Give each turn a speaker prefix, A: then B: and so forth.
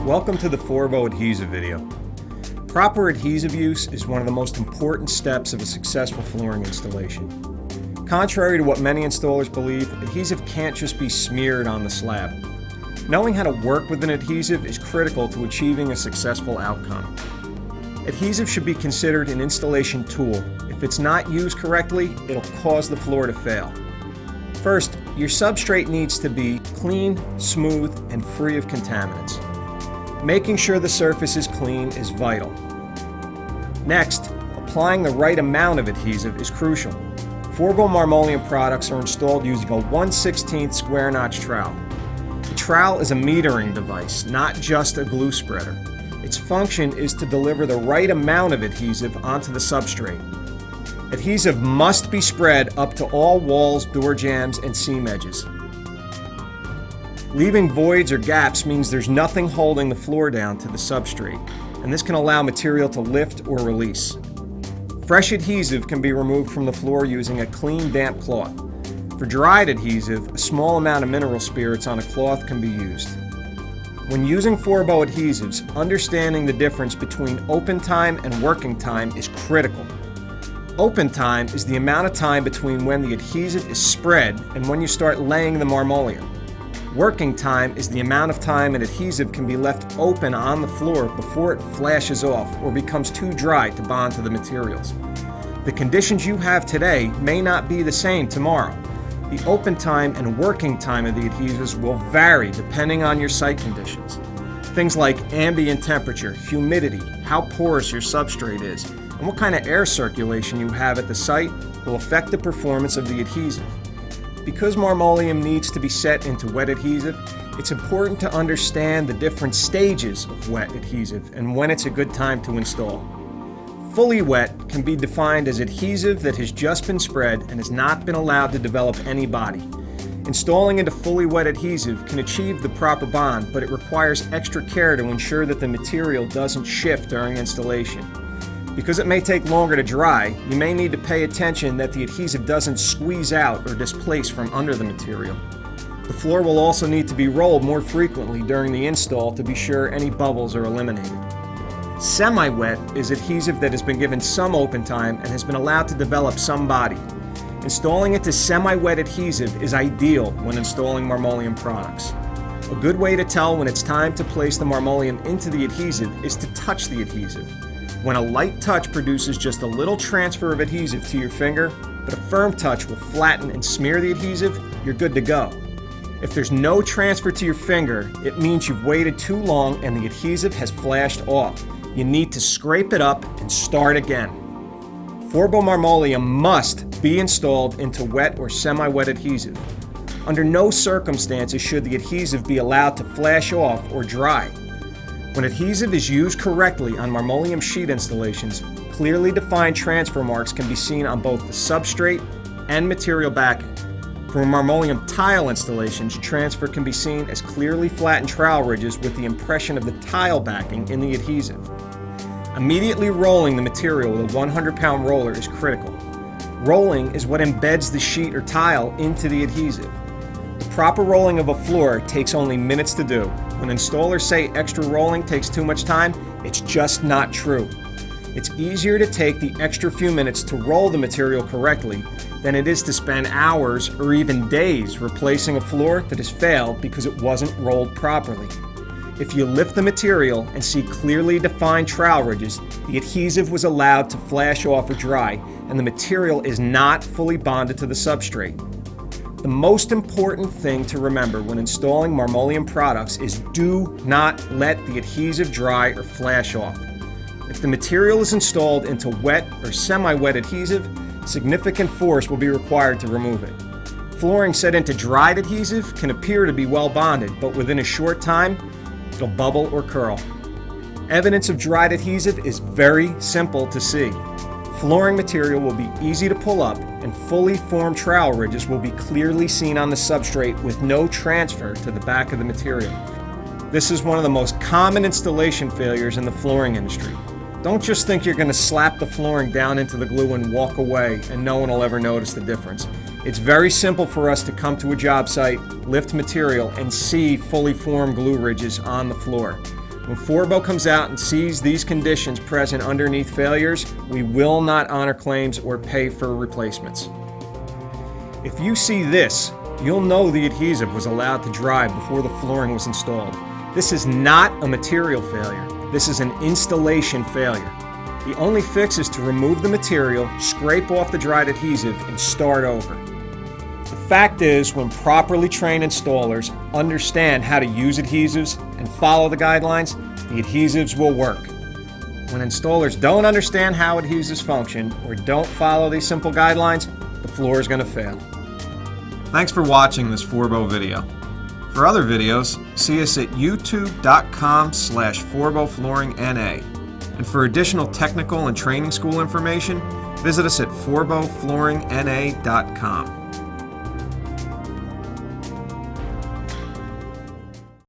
A: Welcome to the Forbo Adhesive video. Proper adhesive use is one of the most important steps of a successful flooring installation. Contrary to what many installers believe, adhesive can't just be smeared on the slab. Knowing how to work with an adhesive is critical to achieving a successful outcome. Adhesive should be considered an installation tool. If it's not used correctly, it'll cause the floor to fail. First, your substrate needs to be clean, smooth, and free of contaminants. Making sure the surface is clean is vital. Next, applying the right amount of adhesive is crucial. Forbo Marmoleum products are installed using a 1/16 square notch trowel. The trowel is a metering device, not just a glue spreader. Its function is to deliver the right amount of adhesive onto the substrate. Adhesive must be spread up to all walls, door jambs, and seam edges. Leaving voids or gaps means there's nothing holding the floor down to the substrate, and this can allow material to lift or release. Fresh adhesive can be removed from the floor using a clean, damp cloth. For dried adhesive, a small amount of mineral spirits on a cloth can be used. When using Forbo adhesives, understanding the difference between open time and working time is critical. Open time is the amount of time between when the adhesive is spread and when you start laying the marmoleum. Working time is the amount of time an adhesive can be left open on the floor before it flashes off or becomes too dry to bond to the materials. The conditions you have today may not be the same tomorrow. The open time and working time of the adhesives will vary depending on your site conditions. Things like ambient temperature, humidity, how porous your substrate is, and what kind of air circulation you have at the site will affect the performance of the adhesive. Because marmoleum needs to be set into wet adhesive, it's important to understand the different stages of wet adhesive and when it's a good time to install. Fully wet can be defined as adhesive that has just been spread and has not been allowed to develop any body. Installing into fully wet adhesive can achieve the proper bond, but it requires extra care to ensure that the material doesn't shift during installation. Because it may take longer to dry, you may need to pay attention that the adhesive doesn't squeeze out or displace from under the material. The floor will also need to be rolled more frequently during the install to be sure any bubbles are eliminated. Semi-wet is adhesive that has been given some open time and has been allowed to develop some body. Installing into semi-wet adhesive is ideal when installing marmoleum products. A good way to tell when it's time to place the marmoleum into the adhesive is to touch the adhesive. When a light touch produces just a little transfer of adhesive to your finger, but a firm touch will flatten and smear the adhesive, you're good to go. If there's no transfer to your finger, it means you've waited too long and the adhesive has flashed off. You need to scrape it up and start again. Forbo Marmoleum must be installed into wet or semi-wet adhesive. Under no circumstances should the adhesive be allowed to flash off or dry. When adhesive is used correctly on marmoleum sheet installations, clearly defined transfer marks can be seen on both the substrate and material backing. For marmoleum tile installations, transfer can be seen as clearly flattened trowel ridges with the impression of the tile backing in the adhesive. Immediately rolling the material with a 100-pound roller is critical. Rolling is what embeds the sheet or tile into the adhesive. The proper rolling of a floor takes only minutes to do. When installers say extra rolling takes too much time, it's just not true. It's easier to take the extra few minutes to roll the material correctly than it is to spend hours or even days replacing a floor that has failed because it wasn't rolled properly. If you lift the material and see clearly defined trowel ridges, the adhesive was allowed to flash off or dry, and the material is not fully bonded to the substrate. The most important thing to remember when installing marmoleum products is do not let the adhesive dry or flash off. If the material is installed into wet or semi-wet adhesive, significant force will be required to remove it. Flooring set into dried adhesive can appear to be well bonded, but within a short time, it'll bubble or curl. Evidence of dried adhesive is very simple to see. Flooring material will be easy to pull up, and fully formed trowel ridges will be clearly seen on the substrate with no transfer to the back of the material. This is one of the most common installation failures in the flooring industry. Don't just think you're going to slap the flooring down into the glue and walk away and no one will ever notice the difference. It's very simple for us to come to a job site, lift material, and see fully formed glue ridges on the floor. When Forbo comes out and sees these conditions present underneath failures, we will not honor claims or pay for replacements. If you see this, you'll know the adhesive was allowed to dry before the flooring was installed. This is not a material failure. This is an installation failure. The only fix is to remove the material, scrape off the dried adhesive, and start over. The fact is, when properly trained installers understand how to use adhesives and follow the guidelines, the adhesives will work. When installers don't understand how adhesives function or don't follow these simple guidelines, the floor is going to fail. Thanks for watching this Forbo video. For other videos, see us at youtube.com/ForboFlooringNA. And for additional technical and training school information, visit us at ForboFlooringNA.com.